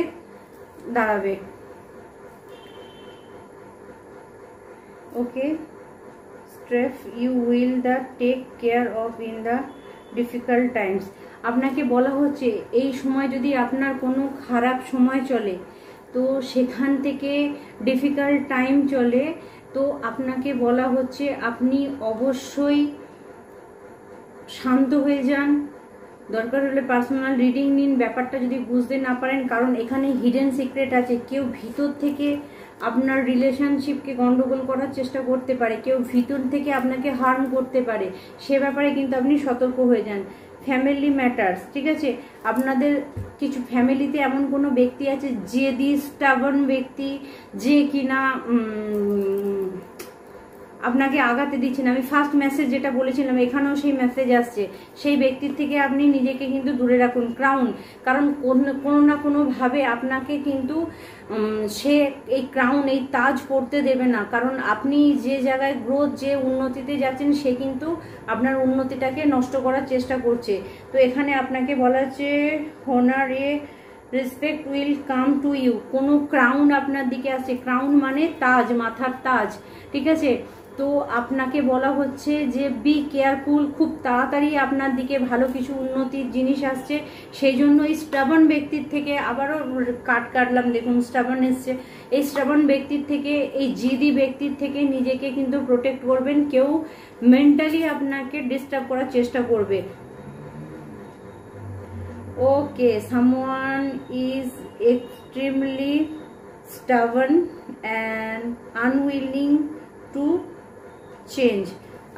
[SPEAKER 1] দাঁড়াবে। ওকে, স্ট্রেফ you will the take care of in the difficult times. আপনাকে বলা হচ্ছে এই সময় যদি আপনার কোনো খারাপ সময় চলে, তো সেখান থেকে ডিফিকাল্ট টাইম চলে, তো আপনাকে বলা হচ্ছে আপনি অবশ্যই শান্ত হয়ে যান, দরকার হলে পার্সোনাল রিডিং নিন, ব্যাপারটা যদি বুঝতে না পারেন, কারণ এখানে হিডেন সিক্রেট আছে। কেউ ভিতর থেকে আপনার রিলেশনশিপকে গন্ডগোল করার চেষ্টা করতে পারে, কেউ ভিতর থেকে আপনাকে হার্ম করতে পারে, সে ব্যাপারে কিন্তু আপনি সতর্ক হয়ে যান। ফ্যামিলি ম্যাটার্স, ঠিক আছে? আপনাদের কিছু ফ্যামিলিতে এমন কোনো ব্যক্তি আছে জেদি স্টাবন ব্যক্তি, যে কিনা আপনাকে আগাতে দিচ্ছেন। আমি ফার্স্ট মেসেজ যেটা বলেছিলাম এখানেও সেই মেসেজ আসছে, সেই ব্যক্তির থেকে আপনি নিজেকে কিন্তু দূরে রাখুন। ক্রাউন, কারণ কোনো না কোনোভাবে আপনাকে কিন্তু সে এই ক্রাউন, এই তাজ পড়তে দেবে না, কারণ আপনি যে জায়গায় গ্রোথ, যে উন্নতিতে যাচ্ছেন, সে কিন্তু আপনার উন্নতিটাকে নষ্ট করার চেষ্টা করছে। তো এখানে আপনাকে বলা হচ্ছে honour a respect will come to you. কোনো ক্রাউন আপনার দিকে আসছে, ক্রাউন মানে তাজ, মাথার তাজ, ঠিক আছে? তো আপনাকে বলা হচ্ছে যে বি কেয়ারফুল, খুব তাড়াতাড়ি আপনার দিকে ভালো কিছু উন্নতির জিনিস আসছে। সেই জন্য এই স্টাবন ব্যক্তির থেকে, আবারও কাটলাম, দেখুন স্টাবন এসছে, এই স্টাবন ব্যক্তির থেকে, এই জিদি ব্যক্তির থেকে নিজেকে কিন্তু প্রোটেক্ট করবেন। কেউ মেন্টালি আপনাকে ডিস্টার্ব করার চেষ্টা করবে। Okay, someone is extremely stubborn and unwilling to change.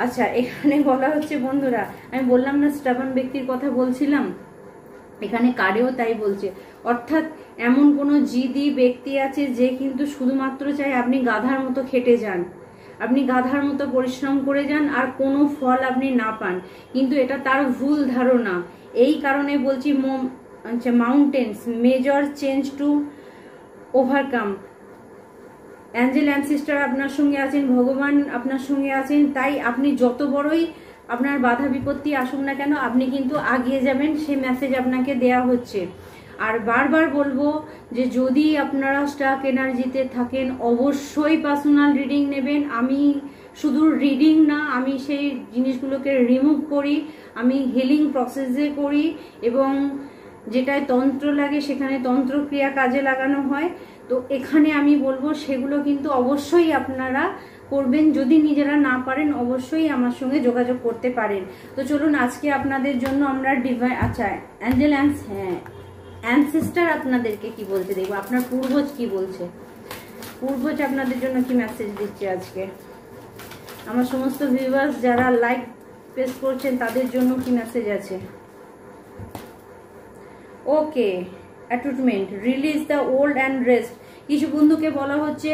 [SPEAKER 1] আচ্ছা, এখানে বলা হচ্ছে বন্ধুরা, আমি বললাম না স্টাবন ব্যক্তির কথা বলছিলাম, এখানে কার্ডেও তাই বলছে। অর্থাৎ এমন কোনো জিদি ব্যক্তি আছে যে কিন্তু শুধুমাত্র চাই আপনি গাধার মতো খেটে যান, আপনি গাধার মতো পরিশ্রম করে যান আর কোনো ফল আপনি না পান, কিন্তু এটা তার ভুল ধারণা। এই কারণে বলছি mountains major change to overcome. Angel ancestor আপনার সঙ্গে আছেন, ভগবান আপনার সঙ্গে আছেন, তাই আপনি যত বড়ই আপনার বাধা বিপত্তি আসুক না কেন, আপনি কিন্তু আগিয়ে যাবেন, সে মেসেজ আপনাকে দেয়া হচ্ছে। আর বারবার বলবো যে যদি আপনারা স্টাক এনার্জিতে থাকেন, অবশ্যই পার্সোনাল রিডিং নেবেন। আমি শুধু রিডিং না, আমি সেই জিনিসগুলোকে রিমুভ করি, আমি হিলিং প্রসেসে করি, এবং যেটায় তন্ত্র লাগে সেখানে তন্ত্রক্রিয়া কাজে লাগানো হয়। তো এখানে আমি বলবো সেগুলো কিন্তু অবশ্যই আপনারা করবেন। যদি নিজেরা না পারেন অবশ্যই আমার সঙ্গে যোগাযোগ করতে পারেন। তো চলুন আজকে আপনাদের জন্য আমরা অ্যাঞ্জেল অ্যানসেস্টার আপনাদেরকে কি বলতে দেখবো, আপনার পূর্বজ কি বলছে, পূর্বজ আপনাদের জন্য কি মেসেজ দিচ্ছে আজকে। আমার সমস্ত ভিউয়ার্স যারা লাইক প্রেস করছেন তাদের জন্য কি মেসেজ আছে। Okay, attachment, release the old and rest. কিছু বন্ধুকে বলা হচ্ছে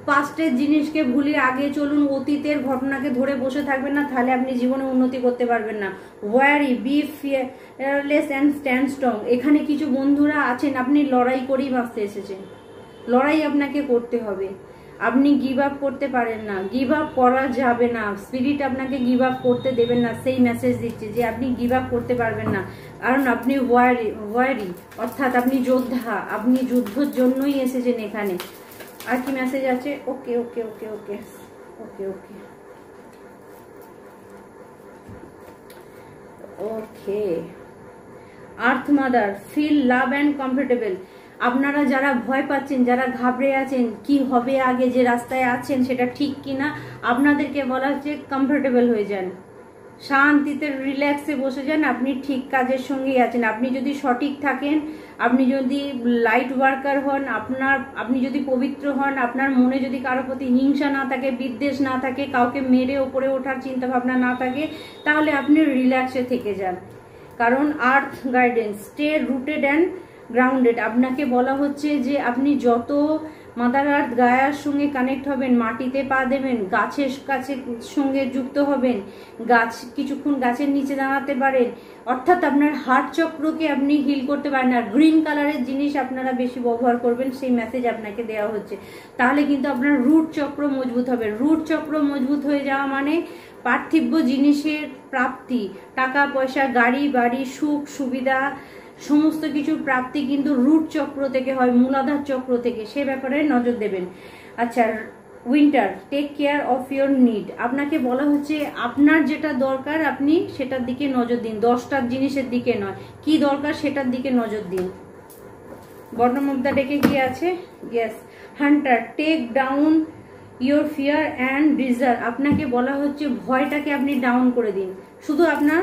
[SPEAKER 1] পাস্টের জিনিসকে ভুলিয়ে আগে চলুন, অতীতের ঘটনাকে ধরে বসে থাকবেন না, তাহলে আপনি জীবনে উন্নতি করতে পারবেন না। Worry, be fearless and stand strong. এখানে কিছু বন্ধুরা আছেন আপনি লড়াই করেই বাঁচতে এসেছেন, লড়াই আপনাকে করতে হবে, আপনি গিভ আপ করতে পারেন না, গিভ আপ করা যাবে না, স্পিরিট আপনাকে গিভ আপ করতে দেবেন না, সেই মেসেজ দিচ্ছে যে আপনি গিভ আপ করতে পারবেন না, কারণ আপনি ওয়ারি অর্থাৎ আপনি যোদ্ধা, আপনি যুদ্ধের জন্যই এসেছেন এখানে। আর কি মেসেজ আছে। Okay okay okay okay okay okay okay earth mother, feel love and comfortable. আপনারা যারা ভয় পাচ্ছেন, যারা ঘাবড়ে আছেন, কি হবে আগে যে রাস্তায় আছেন সেটা ঠিক কিনা, আপনাদেরকে বলা হচ্ছে কমফোর্টেবল হয়ে যান, শান্তিতে রিল্যাক্সে বসে যান, আপনি ঠিক কাজের সঙ্গেই আছেন। আপনি যদি সঠিক থাকেন, আপনি যদি লাইট ওয়ার্কার হন, আপনি যদি পবিত্র হন, আপনার মনে যদি কারোর প্রতি হিংসা না থাকে, বিদ্বেষ না থাকে, কাউকে মেরে ওপরে ওঠার চিন্তা ভাবনা না থাকে, তাহলে আপনি রিল্যাক্সে থেকে যান। কারণ earth guidance, stay rooted and grounded. আপনাকে বলা হচ্ছে যে আপনি যত মাদার আর্থ গায়ার সঙ্গে কানেক্ট হবেন, মাটিতে পা দেবেন, গাছের কাছে সঙ্গে যুক্ত হবেন, কিছুক্ষণ গাছের নিচে দাঁড়াতে পারেন, অর্থাৎ আপনার হার্ট চক্রকে আপনি হিল করতে পারেন। আর গ্রিন কালারের জিনিস আপনারা বেশি ব্যবহার করবেন, সেই মেসেজ আপনাকে দেওয়া হচ্ছে। তাহলে কিন্তু আপনার রুট চক্র মজবুত হবে। রুট চক্র মজবুত হয়ে যাওয়া মানে পার্থিব জিনিসের প্রাপ্তি, টাকা পয়সা, গাড়ি বাড়ি, সুখ সুবিধা, সমস্ত কিছুর প্রাপ্তি কিন্তু রুট চক্র থেকে হয়, মূলাধার চক্র থেকে। সে ব্যাপারে নজর দেবেন। আচ্ছা, winter, take care of your need. আপনাকে বলা হচ্ছে আপনার যেটা দরকার আপনি সেটার দিকে নজর দিন, 10টার জিনিসের দিকে নয়, কি দরকার সেটার দিকে নজর দিন। বটম অফ দ্য ডেকে কি আছে। Yes, hunter, take down your fear and desire. আপনাকে বলা হচ্ছে ভয়টাকে আপনি ডাউন করে দিন, শুধু আপনার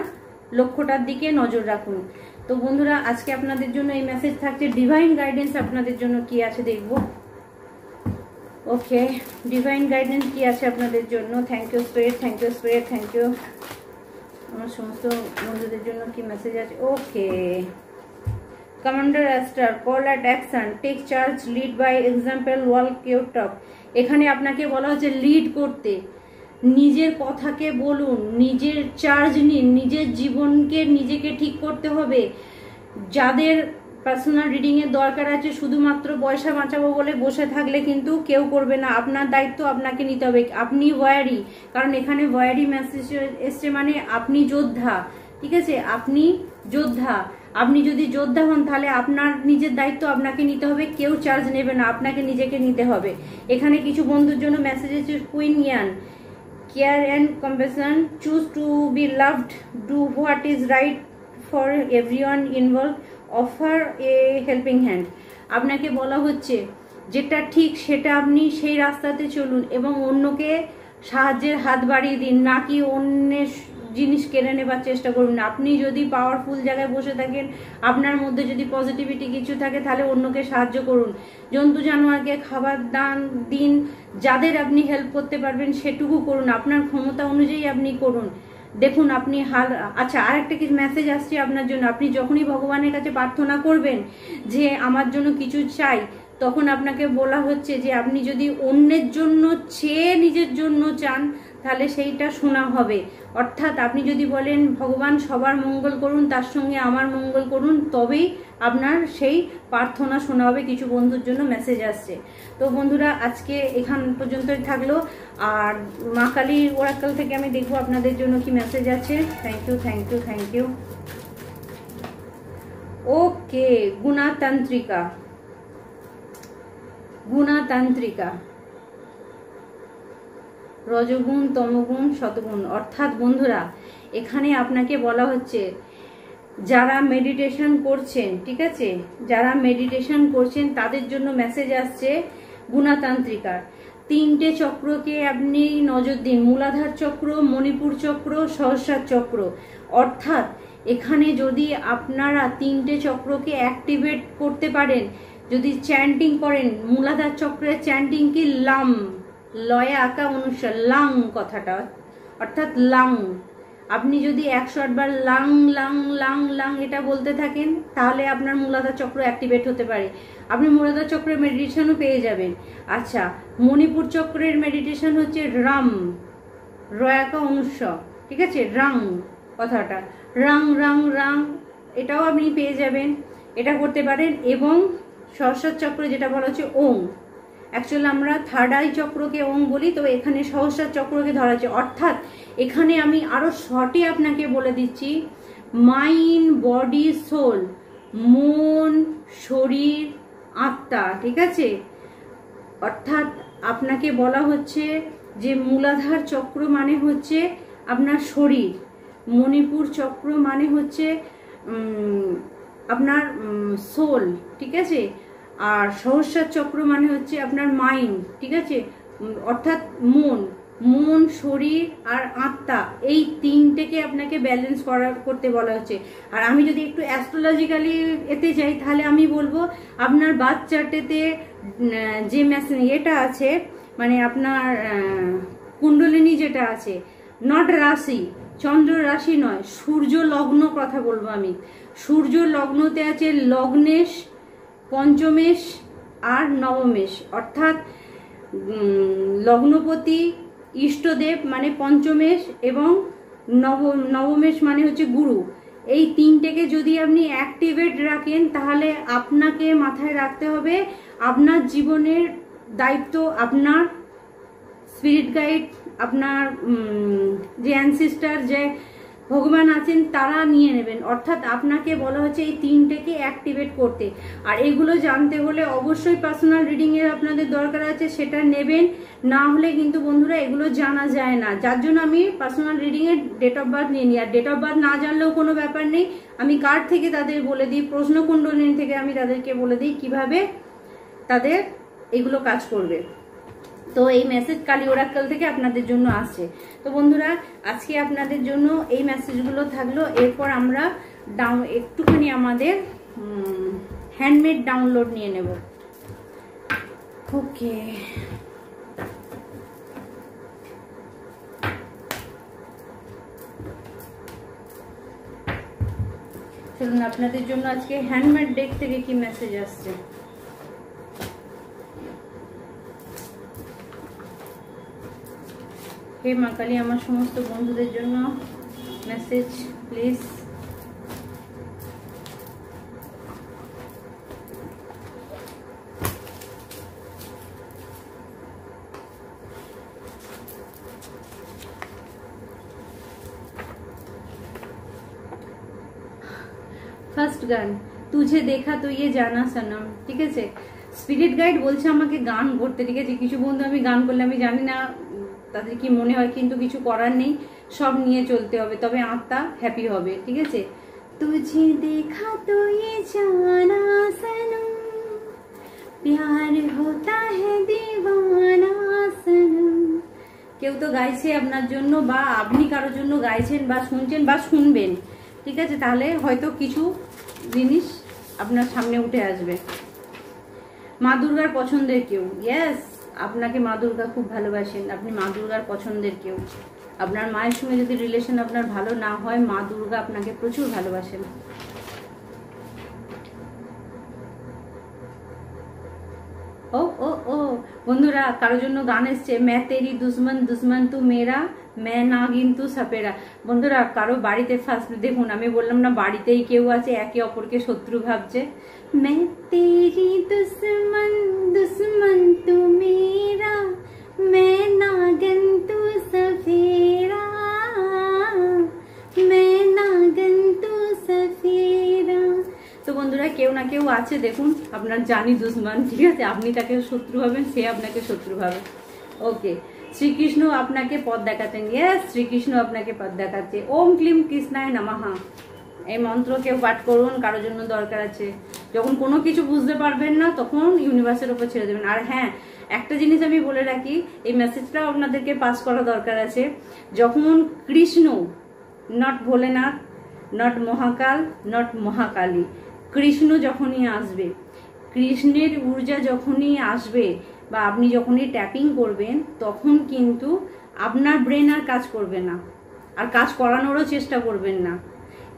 [SPEAKER 1] লক্ষ্যটার দিকে নজর রাখুন। তো বন্ধুরা আজকে আপনাদের জন্য এই মেসেজ থাকছে। ডিভাইন গাইডেন্স আপনাদের জন্য কি আছে দেখব। ওকে, ডিভাইন গাইডেন্স কি আছে আপনাদের জন্য। Thank you spirit, thank you spirit, thank you. আমার সমস্ত বন্ধুদের জন্য কি মেসেজ আছে। Okay, commander aster, call at action, take charge, lead by example, work your talk. এখানে আপনাকে বলা হচ্ছে লিড করতে, নিজের কথাকে বলুন, নিজের চার্জ নিন, নিজের জীবনকে নিজেকে ঠিক করতে হবে। যাদের পার্সোনাল রিডিং এর দরকার আছে, শুধুমাত্র পয়সা বাঁচাবো বলে বসে থাকলে কিন্তু কেউ করবে না। আপনার দায়িত্ব আপনাকে নিতে হবে। আপনি ওয়ারি, কারণ এখানে ওয়ারি মেসেজ এসছে মানে আপনি যোদ্ধা, ঠিক আছে, আপনি যোদ্ধা। আপনি যদি যোদ্ধা হন তাহলে আপনার নিজের দায়িত্ব আপনাকে নিতে হবে, কেউ চার্জ নেবে না, আপনাকে নিজেকে নিতে হবে। এখানে কিছু বন্ধুর জন্য মেসেজ এসেছে কুইন ইয়ান, care and compassion, choose to be loved, do what is right for everyone involve, offer a helping hand. আপনাকে বলা হচ্ছে যেটা ঠিক সেটা আপনি সেই রাস্তাতে চলুন এবং অন্যকে সাহায্যের হাত বাড়িয়ে দিন, নাকি অন্যের জিনিস কেড়ে নেবার চেষ্টা করুন। আপনি যদি পাওয়ারফুল জায়গায় বসে থাকেন, আপনার মধ্যে যদি পজিটিভিটি কিছু থাকে, তাহলে অন্যকে সাহায্য করুন, জন্তু জানোয়ারকে খাবার দান দিন, যাদের আপনি হেল্প করতে পারবেন সেটুকু করুন, আপনার ক্ষমতা অনুযায়ী আপনি করুন। দেখুন আপনি আচ্ছা, আরেকটা কিছু মেসেজ আসছে আপনার জন্য। আপনি যখনই ভগবানের কাছে প্রার্থনা করবেন যে আমার জন্য কিছু চাই, তখন আপনাকে বলা হচ্ছে যে আপনি যদি অন্যের জন্য চেয়ে নিজের জন্য চান তাহলে সেইটা শোনা হবে। অর্থাৎ আপনি যদি বলেন ভগবান সবার মঙ্গল করুন, তার সঙ্গে আমার মঙ্গল করুন, তবেই আপনার সেই প্রার্থনা শোনা হবে। কিছু বন্ধুর জন্য মেসেজ আসছে। তো বন্ধুরা আজকে এখান পর্যন্তই থাকলো। আর মা কালীর ওরাকল থেকে আমি দেখবো আপনাদের জন্য কি মেসেজ আছে। Thank you, thank you, thank you. Okay, গুণাতান্ত্রিকা, গুণাতান্ত্রিকা, রজগুণ, তমগুণ, শতগুণ। অর্থাৎ বন্ধুরা এখানে আপনাকে বলা হচ্ছে যারা মেডিটেশন করছেন, ঠিক আছে, যারা মেডিটেশন করছেন তাদের জন্য মেসেজ আসছে গুণাতান্ত্রিকার। তিনটে চক্রকে আপনি নজর দিন, মূলাধার চক্র, মণিপুর চক্র, সহস্রার চক্র। অর্থাৎ এখানে যদি আপনারা তিনটে চক্রকে অ্যাক্টিভেট করতে পারেন, যদি চ্যান্টিং করেন, মূলাধার চক্রের চ্যান্টিং কি লাম, লয়ে আঁকা অনুসার লাং কথাটা, অর্থাৎ লাং। আপনি যদি 108 বার লাং লাং লাং লাং এটা বলতে থাকেন, তাহলে আপনার মূলাধার চক্র অ্যাক্টিভেট হতে পারে। আপনি মূলাধার চক্রের মেডিটেশনও পেয়ে যাবেন। আচ্ছা, মণিপুর চক্রের মেডিটেশন হচ্ছে রাম, রয়াকা অনুস্বর, ঠিক আছে, রাং কথাটা, রাং রাং রাং, এটাও আপনি পেয়ে যাবেন, এটা করতে পারেন। এবং সহস্রার চক্র যেটা বলা হচ্ছে ওং, অ্যাকচুয়ালি আমরা থার্ড আই চক্রকে ওং বলি, তো এখানে সহস্রার চক্রকে ধরা হচ্ছে। অর্থাৎ এখানে আমি আরো শর্টে আপনাকে বলে দিচ্ছি, মাইন্ড, বডি, সোল, মন, শরীর, আত্মা, ঠিক আছে। অর্থাৎ আপনাকে বলা হচ্ছে যে মূলাধার চক্র মানে হচ্ছে আপনার শরীর, মণিপুর চক্র মানে হচ্ছে আপনার সোল, ঠিক আছে, আর সহস্রার চক্র মানে হচ্ছে আপনার মাইন্ড, ঠিক আছে, অর্থাৎ মন, মন, শরীর আর আত্মা, এই তিনটেকে আপনাকে ব্যালেন্স করতে বলা হচ্ছে। আর আমি যদি একটু অ্যাস্ট্রোলজিক্যালি এতে যাই, তাহলে আমি বলবো আপনার বার্থ চার্টেতে যে এটা আছে, মানে আপনার কুণ্ডলিনী যেটা আছে, নট রাশি, চন্দ্র রাশি নয়, সূর্য লগ্ন কথা বলবো আমি। সূর্য লগ্নতে আছে লগ্নেশ, পঞ্চমেশ আর নবমেশ। অর্থাৎ লগ্নপতি ইষ্টদেব মানে পঞ্চমেশ এবং নবমেশ মানে হচ্ছে গুরু। এই তিনটেকে যদি আপনি অ্যাক্টিভেট রাখেন, তাহলে আপনাকে মাথায় রাখতে হবে আপনার জীবনের দায়িত্ব আপনার স্পিরিট গাইড, আপনার যে অ্যানসিস্টার, যে ভগবান আছেন, তারা নিয়ে নেবেন। অর্থাৎ আপনাকে বলা হচ্ছে এই তিনটেকে অ্যাক্টিভেট করতে। আর এগুলো জানতে হলে অবশ্যই পার্সোনাল রিডিং এর আপনাদের দরকার আছে, সেটা নেবেন, না হলে কিন্তু বন্ধুরা এগুলো জানা যায় না। যার জন্য আমি পার্সোনাল রিডিং এর ডেট অফ বার্থ নিয়ে নিই। আর ডেট অফ বার্থ না জানলেও কোনো ব্যাপার নেই, আমি কার্ড থেকে তাদের বলে দিই, প্রশ্নকুণ্ডলী থেকে আমি তাদেরকে বলে দিই কিভাবে তাদের এগুলো কাজ করবে। তো এই মেসেজ কালী ওরাকল থেকে আপনাদের জন্য আসছে। তো বন্ধুরা, আজকে আপনাদের জন্য এই মেসেজগুলো থাকলো। এরপর আমরা একটুখানি আমাদের হ্যান্ডমেড ডাউনলোড নিয়ে নেব। ওকে, চলুন আপনাদের জন্য আজকে হ্যান্ডমেড ডেক থেকে কি মেসেজ আসছে। হে মা কালী, আমার সমস্ত বন্ধুদের জন্য মেসেজ প্লিজ। ফার্স্ট গান তুঝে দেখা তো ইয়ে জানা সনম, ঠিক আছে। স্পিরিট গাইড বলছে আমাকে গান করতে, ঠিক আছে। কিছু বন্ধু আমি গান করলে আমি জানি না তাদের কি মনে হয়, কিন্তু কিছু করার নেই, সব নিয়ে চলতে হবে, তবে আত্মা হ্যাপি হবে, ঠিক আছে। তুঝে দেখা তো ইয়ে জানা সনম, প্যার হোতা হ্যায় দিওয়ানা সনম। কেউ তো গাইছে আপনার জন্য, বা আপনি কারোর জন্য গাইছেন বা শুনছেন বা শুনবেন, ঠিক আছে। তাহলে হয়তো কিছু জিনিস আপনার সামনে উঠে আসবে। মা দুর্গার পছন্দের কেউ, ইয়েস, আপনাকে মা দুর্গা খুব ভালোবাসেন, আপনি মা দুর্গার পছন্দের কেউ। আপনার মায়ের সঙ্গে যদি রিলেশন আপনার ভালো না হয়, মা দুর্গা আপনাকে প্রচুর ভালোবাসেন। ও ও ও বন্ধুরা, কারোর জন্য গান এসছে, মে তেরি দুশ্মন দুশ্মন তু মেরা, মে নাগিন তু সাপেরা। বন্ধুরা, কারো বাড়িতে ফার্স্ট দেখুন, আমি বললাম না বাড়িতেই কেউ আছে একে অপরকে শত্রু ভাবছে। মে তেরি দুশ্মন দুশ্মন তু মেরা, মে নাগিন তু সাপেরা, মে নাগিন তু সাপেরা। তো বন্ধুরা, কেউ না কেউ আছে দেখুন আপনার জানি দুশ্মন, ঠিক আছে। আপনি তাকে শত্রু ভাবেন, সে আপনাকে শত্রু ভাবে। ওকে, শ্রীকৃষ্ণ আপনাকে পথ দেখাচ্ছেন, ইয়েস, শ্রীকৃষ্ণ আপনাকে পথ দেখাচ্ছে। ওম ক্লিম কৃষ্ণায় নমঃ, এই মন্ত্র কেউ পাঠ করুন, কারোর জন্য দরকার আছে। যখন কোনো কিছু বুঝতে পারবেন না তখন ইউনিভার্সের ওপর ছেড়ে দেবেন। আর হ্যাঁ, একটা জিনিস আমি বলে রাখি, এই মেসেজটাও আপনাদেরকে পাস করা দরকার আছে। যখন Krishna, not Bholenath, not Mahakal, not Mahakali, Krishna যখনই আসবে, কৃষ্ণের ঊর্জা যখনই আসবে বা আপনি যখনই ট্যাপিং করবেন, তখন কিন্তু আপনার ব্রেন আর কাজ করবে না, আর কাজ করানোরও চেষ্টা করবেন না।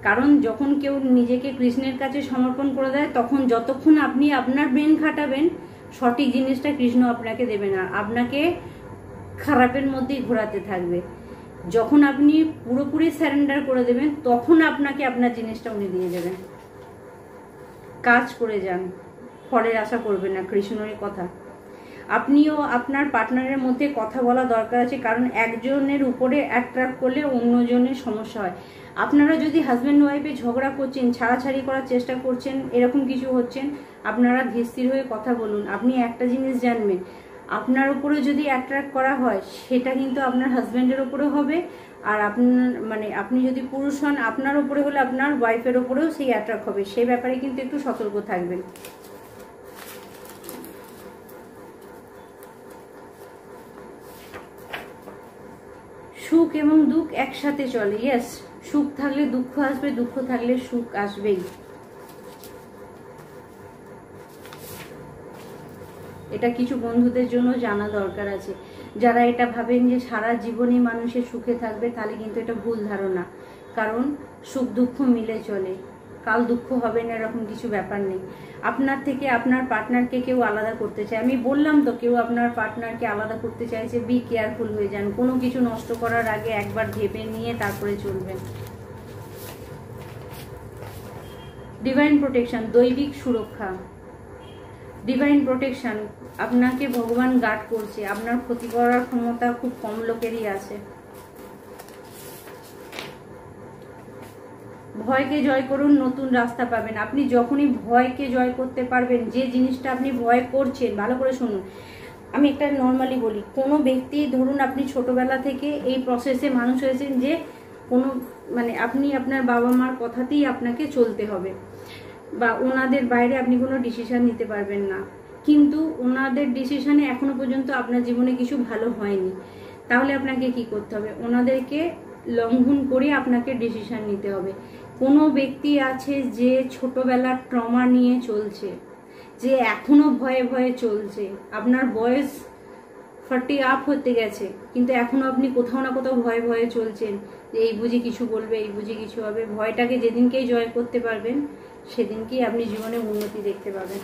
[SPEAKER 1] কারণ যখন কেউ নিজেকে কৃষ্ণের কাছে সমর্পণ করে দেয়, তখন যতক্ষণ আপনি আপনার ব্রেন খাটাবেন, সঠিক জিনিসটা কৃষ্ণ আপনাকে দেবে না, আপনাকে খারাপের মধ্যেই ঘোরাতে থাকবে। যখন আপনি পুরোপুরি স্যারেন্ডার করে দেবেন, তখন আপনাকে আপনার জিনিসটা উনি দিয়ে দেবেন। কাজ করে যান, ফলের আশা করবেন না, কৃষ্ণের কথা। আপনিও আপনার পার্টনারের মধ্যে কথা বলা দরকার আছে, কারণ একজনের উপরে অ্যাট্রাক্ট করলে অন্যজনের সমস্যা হয়। আপনারা যদি হাজব্যান্ড ওয়াইফে ঝগড়া করছেন, ছাড়াছাড়ি করার চেষ্টা করছেন, এরকম কিছু হচ্ছেন, আপনারা ধীর স্থির হয়ে কথা বলুন। আপনি একটা জিনিস জানবেন, আপনার উপরে যদি অ্যাট্রাক্ট করা হয়, সেটা কিন্তু আপনার হাজব্যান্ডের উপরে হবে। আর আপনার মানে আপনি যদি পুরুষ হন, আপনার উপরে হলে আপনার ওয়াইফের উপরেও সেই অ্যাট্রাক্ট হবে। সেই ব্যাপারে কিন্তু একটু সতর্ক থাকবেন। সুখ এবং দুঃখ একসাথে চলে। ইয়েস, সুখ থাকলে দুঃখ আসবে, দুঃখ থাকলে সুখ আসবেই। এটা কিছু বন্ধুদের জন্য জানা দরকার আছে। যারা এটা ভাবেন যে সারা জীবনই মানুষের সুখে থাকবে, তাহলে কিন্তু এটা ভুল ধারণা। কারণ সুখ দুঃখ মিলে চলে, কাল দুঃখ হবে না এরকম কিছু ব্যাপার নেই। আপনার থেকে আপনার পার্টনারকে কেউ আলাদা করতে চায়, আমি বললাম তো, কেউ আপনার পার্টনারকে আলাদা করতে চাইছে, বি কেয়ারফুল হয়ে যান। কোনো কিছু নষ্ট করার আগে একবার ভেবে নিয়ে তারপরে চলবেন। ডিভাইন প্রোটেকশন, দৈবিক সুরক্ষা, ডিভাইন প্রোটেকশন, আপনাকে ভগবান গার্ড করছে। আপনার ক্ষতি করার ক্ষমতা খুব কম লোকেরই আছে। ভয়কে জয় করুন, নতুন রাস্তা পাবেন। আপনি যখনই ভয়কে জয় করতে পারবেন, যে জিনিসটা আপনি ভয় করছেন, ভালো করে শুনুন, আমি একটা নর্মালি বলি, কোনো ব্যক্তি ধরুন আপনি ছোটবেলা থেকে এই প্রসেসে মানুষ হয়েছেন যে কোনো মানে আপনি আপনার বাবা মার কথাতেই আপনাকে চলতে হবে, বা ওনাদের বাইরে আপনি কোনো ডিসিশন নিতে পারবেন না। কিন্তু ওনাদের ডিসিশনে এখনো পর্যন্ত আপনার জীবনে কিছু ভালো হয়নি, তাহলে আপনাকে কি করতে হবে? ওনাদেরকে লঙ্ঘন করে আপনাকে ডিসিশন নিতে হবে। কোনো ব্যক্তি আছে যে ছোটবেলার ট্রমা নিয়ে চলছে, যে এখনো ভয়ে ভয়ে চলছে। আপনার বয়স 40 আপ হতে গেছে, কিন্তু এখনো আপনি কোথাও না কোথাও ভয়ে ভয়ে চলছেন যে এই বুঝি কিছু বলবে, এই বুঝি কিছু হবে। ভয়টাকে যেদিনকেই জয় করতে পারবেন, সেদিনকেই আপনি জীবনে উন্নতি দেখতে পাবেন।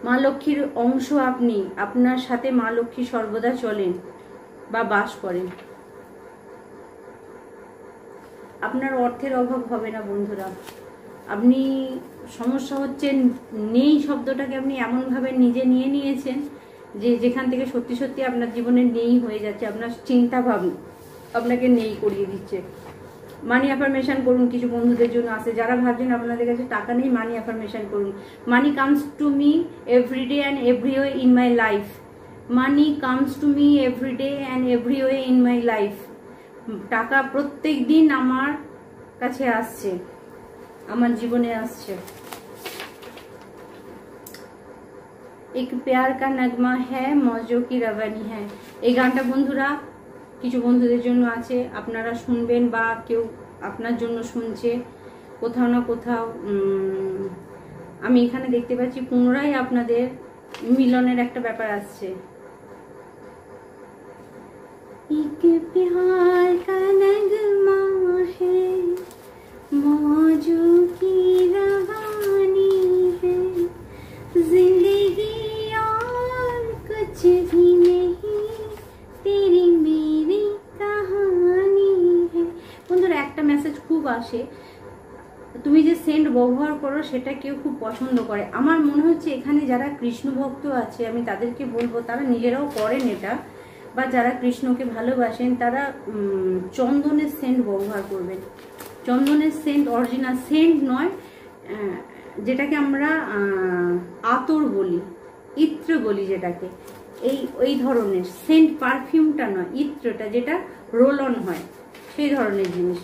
[SPEAKER 1] মা লক্ষ্মীর অংশ আপনি, আপনার সাথে মা লক্ষ্মী সর্বদা চলেন বা বাস করেন। আপনার অর্থের অভাব হবে না বন্ধুরা। আপনি সমস্যা হচ্ছে নেই শব্দটাকে আপনি এমনভাবে নিজে নিয়ে নিয়েছেন যে যেখান থেকে সত্যি সত্যি আপনার জীবনে নেই হয়ে যাচ্ছে। আপনার চিন্তা ভাবনা আপনাকে নেই করিয়ে দিচ্ছে। মানি অ্যাফার্মেশন করুন, কিছু বন্ধুদের জন্য আছে যারা ভাবছেন আপনাদের কাছে টাকা নেই, মানি অ্যাফার্মেশন করুন। Money comes to me everyday and everyway in my life. Money comes to me everyday and everyway in my life. টাকা প্রত্যেক দিন আমার কাছে আসছে, আমার জীবনে আসছে। এক প্যার কা নগমা হ্যায় মৌজো কি রবানি হ্যায়। এই গানটা বন্ধুরা কিছু বন্ধুদের জন্য আছে, আপনারা শুনবেন বা কেউ আপনার জন্য শুনছে কোথাও না কোথাও। আমি এখানে দেখতে পাচ্ছি পুনরায় আপনাদের মিলনের একটা ব্যাপার আসছে। एक प्यार का नगमा है मौजों की रवानी है जिंदगी और कुछ भी नहीं तेरी मेरी कहानी है। বন্ধুরা একটা মেসেজ খুব আসে, তুমি যে সেন্ট ব্যবহার করো সেটা কেউ খুব পছন্দ করে। আমার মনে হচ্ছে এখানে যারা কৃষ্ণ ভক্ত আছে, আমি তাদেরকে বলবো তারা নিজেরাও করেন এটা, বা যারা কৃষ্ণকে ভালোবাসেন তারা চন্দনের সেন্ট ব্যবহার করবেন। চন্দনের সেন্ট অরিজিনাল সেন্ট নয়, যেটাকে আমরা আতর বলি, ইত্র বলি যেটাকে, এই ধরনের সেন্ট, পারফিউমটা নয়, ইত্রটা যেটা রোল অন হয় সেই ধরনের জিনিস।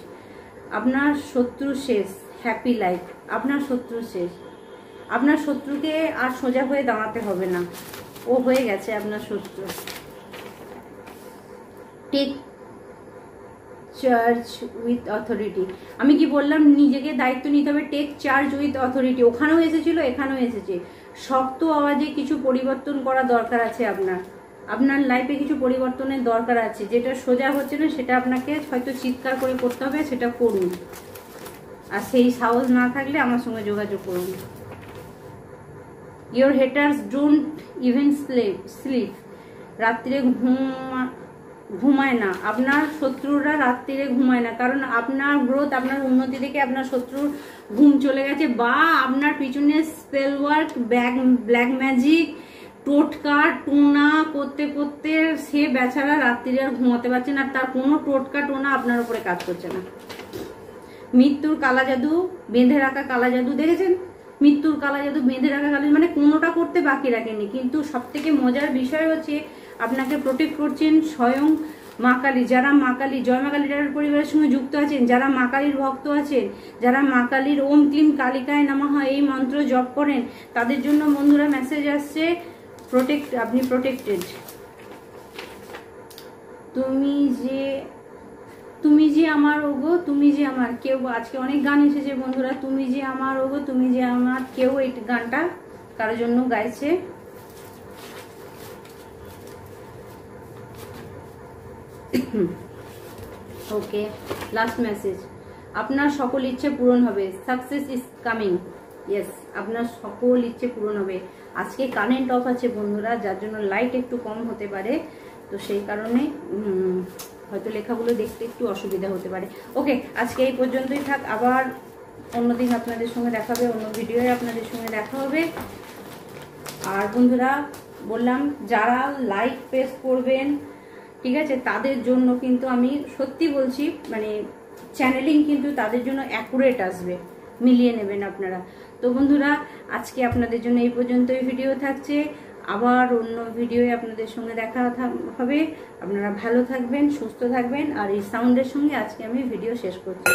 [SPEAKER 1] আপনার শত্রু শেষ, হ্যাপি লাইফ। আপনার শত্রু শেষ। আপনার শত্রুকে আর সোজা হয়ে দাঁড়াতে হবে না, ও হয়ে গেছে আপনার শত্রু। টেক চার্জ উইথ অথরিটি, আমি কি বললাম নিজেকে দায়িত্ব নিতে হবে, টেক চার্জ উইথ অথরিটি। ওখানেও এসেছিল, এখানেও এসেছে। শক্ত আওয়াজে কিছু পরিবর্তন করা দরকার আছে আপনার লাইফে কিছু পরিবর্তনের দরকার আছে। যেটা সোজা হচ্ছে না সেটা আপনাকে হয়তো চিৎকার করে করতে হবে, সেটা করুন। আর সেই সাহস না থাকলে আমার সঙ্গে যোগাযোগ করুন। Your haters don't even sleep, রাত্রে ঘুমায় না। আপনার শত্রুরা রাত্রিরে ঘুমায় না, কারণ আপনার গ্রোথ, আপনার উন্নতি দেখে আপনার শত্রুর ঘুম চলে গেছে, বা আপনার পিছনে স্পেল ওয়ার্ক, ব্ল্যাক ম্যাজিক, টোটকা টোনা করতে করতে সে বেচারা রাত্রিরে আর ঘুমাতে পারছে না। তার কোনো টোটকা টোনা আপনার উপরে কাজ করছে না। মৃত্যুর কালা জাদু, বেঁধে রাখা কালা জাদু দেখেছেন? মৃত্যুর কালা জাদু, বেঁধে রাখা কালা জাদু, মানে কোনোটা করতে বাকি রাখেনি। কিন্তু সব থেকে মজার বিষয় হচ্ছে আপনাকে প্রোটেক্ট করছেন স্বয়ং মা কালী। যারা মা কালী, জয় মা কালী পরিবারের সঙ্গে যুক্ত আছেন, যারা মা কালীর ভক্ত আছেন, যারা মা কালীর ওম ক্লিম কালিকায় নমঃ এই মন্ত্র জপ করেন, তাদের জন্য বন্ধুরা মেসেজ আসছে, আপনি প্রোটেক্টেড। তুমি যে আমার ওগো, তুমি যে আমার কেউ। আজকে অনেক গান এসেছে বন্ধুরা, তুমি যে আমার ওগো, তুমি যে আমার কেউ। এই গানটা কারোর জন্য গাইছে। ওকে, লাস্ট মেসেজ, আপনার সকল ইচ্ছে পূরণ হবে। Success is coming. ইয়েস, আপনার সকল ইচ্ছে পূরণ হবে। আজকে কারেন্ট অফ আছে বন্ধুরা, যার জন্য লাইট একটু কম হতে পারে, তো সেই কারণে হয়তো লেখাগুলো দেখতে একটু অসুবিধা হতে পারে। ওকে, আজকে এই পর্যন্তই থাক। আবার অন্যদিন আপনাদের সঙ্গে দেখা হবে, অন্য ভিডিওয়ে আপনাদের সঙ্গে দেখা হবে। আর বন্ধুরা বললাম, যারা লাইক প্রেস করবেন, ঠিক আছে, তাদের জন্য কিন্তু আমি সত্যি বলছি, মানে চ্যানেলিং কিন্তু তাদের জন্য অ্যাকুরেট আসবে, মিলিয়ে নেবেন আপনারা। তো বন্ধুরা আজকে আপনাদের জন্য এই পর্যন্তই ভিডিও থাকছে। আবার অন্য ভিডিওয়ে আপনাদের সঙ্গে দেখা হবে। আপনারা ভালো থাকবেন, সুস্থ থাকবেন। আর এই সাউন্ডের সঙ্গে আজকে আমি ভিডিও শেষ করছি।